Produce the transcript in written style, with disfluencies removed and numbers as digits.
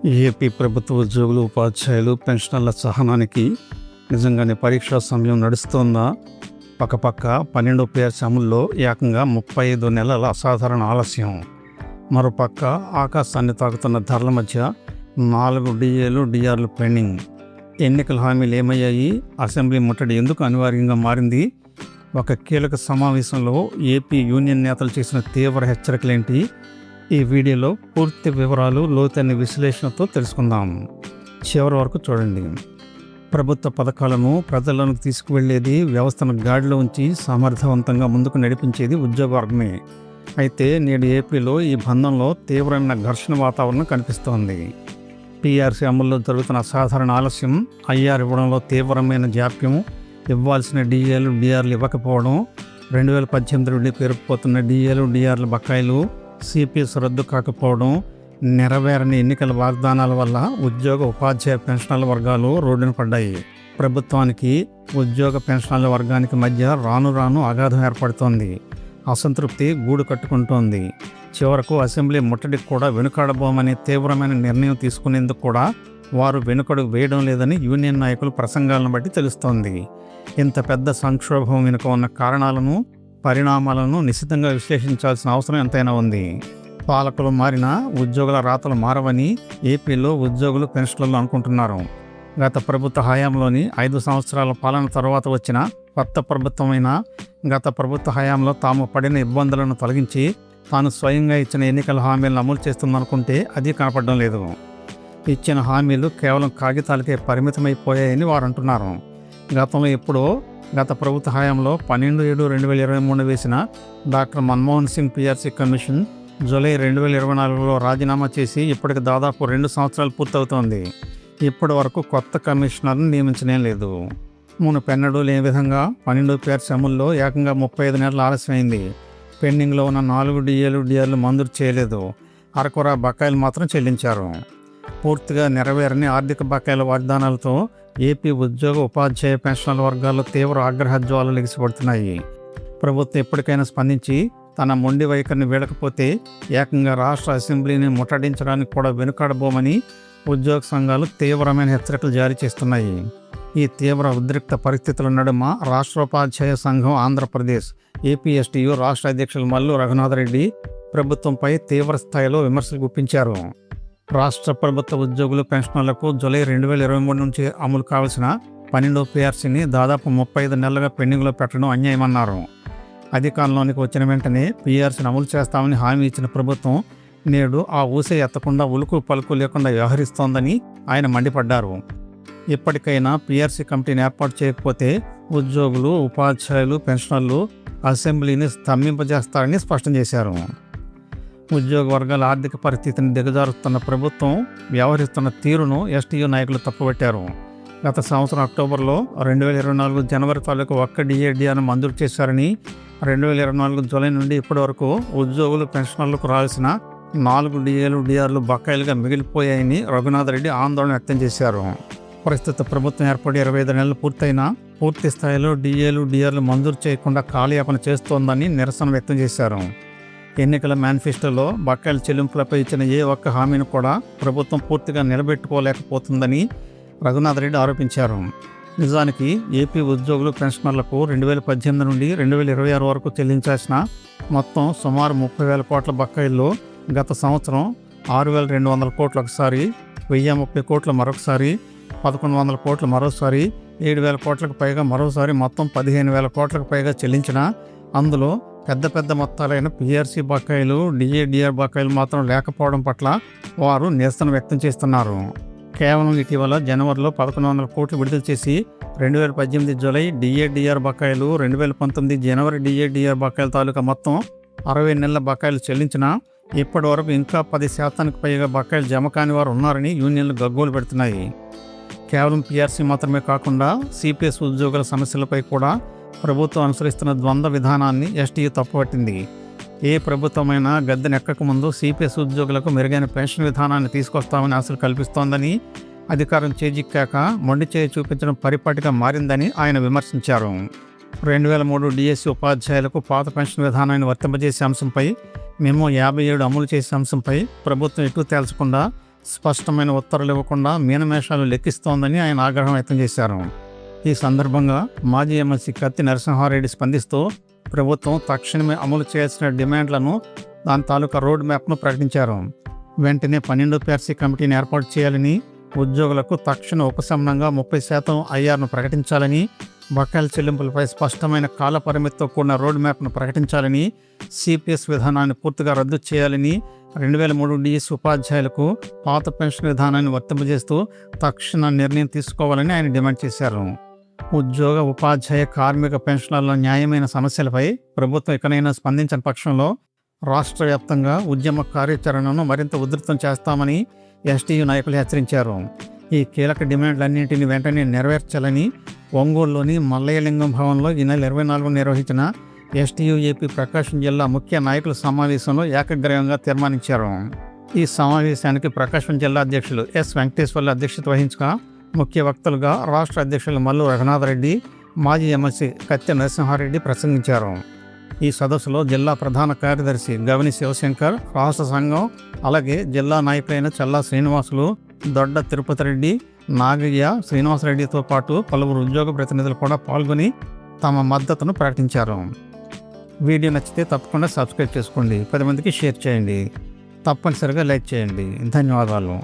AP ప్రభుత్వ ఉద్యోగులు, ఉపాధ్యాయులు, పెన్షనర్ల సహనానికి నిజంగానే పరీక్షా సమయం నడుస్తోందా? పక్కపక్క 12వ పిఆర్సీ అమల్లో ఏకంగా 35 నెలల అసాధారణ ఆలస్యం. మరోపక్క ఆకాశాన్ని తాకుతున్న ధరల మధ్య 4 డిఏలు, డిఆర్లు పెండింగ్. ఎన్నికల హామీలు ఏమయ్యాయి? అసెంబ్లీ ముట్టడి ఎందుకు అనివార్యంగా మారింది? ఒక కీలక సమావేశంలో ఏపీ యూనియన్ నేతలు చేసిన తీవ్ర హెచ్చరికలేంటి? ఈ వీడియోలో పూర్తి వివరాలు, లోతైన విశ్లేషణతో తెలుసుకుందాం. చివరి వరకు చూడండి. ప్రభుత్వ పథకాలను ప్రజల్లోకి తీసుకువెళ్లేది, వ్యవస్థను గాడిలో ఉంచి సమర్థవంతంగా ముందుకు నడిపించేది ఉద్యోగవర్గమే. అయితే నేడు ఏపీలో ఈ బంధంలో తీవ్రమైన ఘర్షణ వాతావరణం కనిపిస్తోంది. పీఆర్సీ అమల్లో జరుగుతున్న అసాధారణ ఆలస్యం, ఐఆర్ ఇవ్వడంలో తీవ్రమైన జాప్యం, ఇవ్వాల్సిన డిఏలు, డిఆర్లు ఇవ్వకపోవడం, 2018 నుండి పేరుకుపోతున్న డిఏలు, డిఆర్ల బకాయిలు, సిపిఎస్ రద్దు కాకపోవడం, నెరవేరని ఎన్నికల వాగ్దానాల వల్ల ఉద్యోగ, ఉపాధ్యాయ, పెన్షనర్ల వర్గాలు రోడ్డున పడ్డాయి. ప్రభుత్వానికి, ఉద్యోగ, పెన్షనర్ల వర్గానికి మధ్య రాను రాను అగాధం ఏర్పడుతోంది. అసంతృప్తి గూడు కట్టుకుంటోంది. చివరకు అసెంబ్లీ ముట్టడికి కూడా వెనుకాడబోమనే తీవ్రమైన నిర్ణయం తీసుకునేందుకు కూడా వారు వెనుకడుగు వేయడం లేదని యూనియన్ నాయకుల ప్రసంగాలను బట్టి తెలుస్తోంది. ఇంత పెద్ద సంక్షోభం వెనుక ఉన్న కారణాలను, పరిణామాలను నిశితంగా విశ్లేషించాల్సిన అవసరం ఎంతైనా ఉంది. పాలకులు మారినా ఉద్యోగుల రాతలు మారవని ఏపీలో ఉద్యోగులు, పెన్షనర్లు అనుకుంటున్నారు. గత ప్రభుత్వ హయాంలోని 5 సంవత్సరాల పాలన తర్వాత వచ్చిన కొత్త ప్రభుత్వమైన గత ప్రభుత్వ హయాంలో తాము పడిన ఇబ్బందులను తొలగించి తాను స్వయంగా ఇచ్చిన ఎన్నికల హామీలను అమలు చేస్తుందనుకుంటే అది కనపడడం లేదు. ఇచ్చిన హామీలు కేవలం కాగితాలకే పరిమితమైపోయాయని వారు అంటున్నారు. గతంలో ఎప్పుడో గత ప్రభుత్వ హయాంలో 12/7/2023 వేసిన doctor Manmohan Singh PRC commission July 2024లో రాజీనామా చేసి ఇప్పటికి దాదాపు 2 సంవత్సరాలు పూర్తవుతోంది. ఇప్పటి వరకు కొత్త కమిషనర్ను నియమించనే లేదు. మునుపెన్నడూ లేని విధంగా 12వ పిఆర్సీ అమల్లో ఏకంగా 35 నెలల ఆలస్యమైంది. పెండింగ్లో ఉన్న 4 డిఏలు, డిఆర్లు మంజూరు చేయలేదు. అరకొర బకాయిలు మాత్రం చెల్లించారు. పూర్తిగా నెరవేరని ఆర్థిక బకాయిల వాగ్దానాలతో ఏపీ ఉద్యోగ, ఉపాధ్యాయ, పెన్షనర్ల వర్గాల్లో తీవ్ర ఆగ్రహ జ్వాలలు ఎగిసిపడుతున్నాయి. ప్రభుత్వం ఎప్పటికైనా స్పందించి తన మొండి వైఖరిని వీడకపోతే ఏకంగా రాష్ట్ర అసెంబ్లీని ముట్టడించడానికి కూడా వెనుకాడబోమని ఉద్యోగ సంఘాలు తీవ్రమైన హెచ్చరికలు జారీ చేస్తున్నాయి. ఈ తీవ్ర ఉద్రిక్త పరిస్థితుల నడుమ రాష్ట్రోపాధ్యాయ సంఘం ఆంధ్రప్రదేశ్ ఏపీఎస్టీయు రాష్ట్ర అధ్యక్షులు మల్లు రఘునాథరెడ్డి ప్రభుత్వంపై తీవ్ర స్థాయిలో విమర్శలు గుప్పించారు. రాష్ట్ర ప్రభుత్వ ఉద్యోగులు, పెన్షనర్లకు జూలై 2023 నుంచి అమలు కావాల్సిన 12వ పిఆర్సీని దాదాపు 35 నెలలుగా పెండింగ్లో పెట్టడం అన్యాయమన్నారు. అధికారంలోనికి వచ్చిన వెంటనే పీఆర్సీని అమలు చేస్తామని హామీ ఇచ్చిన ప్రభుత్వం నేడు ఆ ఊసే ఎత్తకుండా, ఉలుకు పలుకు లేకుండా వ్యవహరిస్తోందని ఆయన మండిపడ్డారు. ఇప్పటికైనా పీఆర్సీ కమిటీని ఏర్పాటు చేయకపోతే ఉద్యోగులు, ఉపాధ్యాయులు, పెన్షనర్లు అసెంబ్లీని స్తంభింపజేస్తారని స్పష్టం చేశారు. ఉద్యోగ వర్గాల ఆర్థిక పరిస్థితిని దిగజారుస్తున్న ప్రభుత్వం వ్యవహరిస్తున్న తీరును ఎస్టీయూ నాయకులు తప్పుపట్టారు. గత సంవత్సరం అక్టోబర్లో 2024 జనవరి తాలూకు ఒక్క డిఏడిఆర్ను మంజూరు చేశారని, 2024 జూలై నుండి ఇప్పటి వరకు ఉద్యోగులు, పెన్షనర్లకు రావాల్సిన 4 డిఏలు, డిఆర్లు బకాయిలుగా మిగిలిపోయాయని రఘునాథరెడ్డి ఆందోళన వ్యక్తం చేశారు. ప్రస్తుత ప్రభుత్వం ఏర్పడి 25 నెలలు పూర్తయినా పూర్తి స్థాయిలో డిఏలు, డిఆర్లు మంజూరు చేయకుండా కాలయాపన చేస్తోందని నిరసన వ్యక్తం చేశారు. ఎన్నికల మేనిఫెస్టోలో బకాయిల చెల్లింపులపై ఇచ్చిన ఏ ఒక్క హామీని కూడా ప్రభుత్వం పూర్తిగా నిలబెట్టుకోలేకపోతుందని రఘునాథరెడ్డి ఆరోపించారు. నిజానికి ఏపీ ఉద్యోగులు, పెన్షనర్లకు 2018 నుండి 2026 వరకు చెల్లించాల్సిన మొత్తం సుమారు 30,000 కోట్ల బకాయిల్లో గత సంవత్సరం 6,200 కోట్లు ఒకసారి, 1,030 కోట్లు మరొకసారి, 1,100 కోట్లు మరోసారి, 7,000 కోట్లకు పైగా మరోసారి మొత్తం 15,000 కోట్లకు పైగా చెల్లించిన అందులో పెద్ద పెద్ద మొత్తాలైన పీఆర్సీ బకాయిలు, డిఏడిఆర్ బకాయిలు మాత్రం లేకపోవడం పట్ల వారు నిరసన వ్యక్తం చేస్తున్నారు. కేవలం ఇటీవల జనవరిలో 1,100 కోట్లు విడుదల చేసి 2018 జూలై డిఏడిఆర్ బకాయిలు, 2019 జనవరి డిఏడిఆర్ బకాయిల తాలూకా మొత్తం 60 నెలల బకాయిలు చెల్లించినా ఇప్పటి వరకు ఇంకా 10% పైగా బకాయిలు జమ కాని వారు ఉన్నారని యూనియన్లు గగ్గోలు పెడుతున్నాయి. కేవలం పీఆర్సీ మాత్రమే కాకుండా సిపిఎస్ ఉద్యోగుల సమస్యలపై కూడా ప్రభుత్వం అనుసరిస్తున్న ద్వంద్వ విధానాన్ని ఎస్టీయూ తప్పుపట్టింది. ఏ ప్రభుత్వమైనా గద్దెనెక్కక ముందు సిపిఎస్ ఉద్యోగులకు మెరుగైన పెన్షన్ విధానాన్ని తీసుకొస్తామని ఆశలు కల్పిస్తోందని, అధికారం చేజిక్కాక మొండి చేయి చూపించడం పరిపాటిగా మారిందని ఆయన విమర్శించారు. 2003 డిఎస్సి ఉపాధ్యాయులకు పాత పెన్షన్ విధానాన్ని వర్తింపజేసే అంశంపై, మేము 57 అమలు చేసే అంశంపై ప్రభుత్వం ఎటు తేల్చకుండా స్పష్టమైన ఉత్తర్వులు ఇవ్వకుండా మీనమేషాలు లెక్కిస్తోందని ఆయన ఆగ్రహం వ్యక్తం చేశారు. ఈ సందర్భంగా మాజీ ఎమ్మెల్సీ కత్తి నరసింహారెడ్డి స్పందిస్తూ ప్రభుత్వం తక్షణమే అమలు చేయాల్సిన డిమాండ్లను, దాని తాలూకా రోడ్ మ్యాప్ను ప్రకటించారు. వెంటనే 12 PRC కమిటీని ఏర్పాటు చేయాలని, ఉద్యోగులకు తక్షణ ఉపశమనంగా 30% ఐఆర్ను ప్రకటించాలని, బకాయిల చెల్లింపులపై స్పష్టమైన కాల పరిమితితో కూడిన రోడ్ మ్యాప్ను ప్రకటించాలని, సిపిఎస్ విధానాన్ని పూర్తిగా రద్దు చేయాలని, 2003 డిఎస్ ఉపాధ్యాయులకు పాత పెన్షన్ విధానాన్ని వర్తింపజేస్తూ తక్షణ నిర్ణయం తీసుకోవాలని ఆయన డిమాండ్ చేశారు. ఉద్యోగ, ఉపాధ్యాయ, కార్మిక పెన్షన్ల న్యాయమైన సమస్యలపై ప్రభుత్వం ఇకనైనా స్పందించని పక్షంలో రాష్ట్ర వ్యాప్తంగా ఉద్యమ కార్యాచరణను మరింత ఉధృతం చేస్తామని ఎస్టీయూ నాయకులు హెచ్చరించారు. ఈ కీలక డిమాండ్లన్నింటినీ వెంటనే నెరవేర్చాలని ఒంగోలులోని మల్లయ్యలింగం భవన్లో ఈ నెల 24 నిర్వహించిన ఎస్టీయూ ఏపీ ప్రకాశం జిల్లా ముఖ్య నాయకుల సమావేశంలో ఏకగ్రీవంగా తీర్మానించారు. ఈ సమావేశానికి ప్రకాశం జిల్లా అధ్యక్షులు ఎస్ వెంకటేశ్వర్లు అధ్యక్షత వహించగా ముఖ్య వక్తలుగా రాష్ట్ర అధ్యక్షులు మల్లు రఘునాథరెడ్డి, మాజీ ఎమ్మెల్సీ కత్తి నరసింహారెడ్డి ప్రసంగించారు. ఈ సదస్సులో జిల్లా ప్రధాన కార్యదర్శి గవని శివశంకర్, రాష్ట్ర సంఘం, అలాగే జిల్లా నాయకులైన చల్లా శ్రీనివాసులు, దొడ్డ తిరుపతి రెడ్డి, నాగయ్య, శ్రీనివాసరెడ్డితో పాటు పలువురు ఉద్యోగ ప్రతినిధులు కూడా పాల్గొని తమ మద్దతును ప్రకటించారు. వీడియో నచ్చితే తప్పకుండా సబ్స్క్రైబ్ చేసుకోండి, 10 మందికి షేర్ చేయండి, తప్పనిసరిగా లైక్ చేయండి. ధన్యవాదాలు.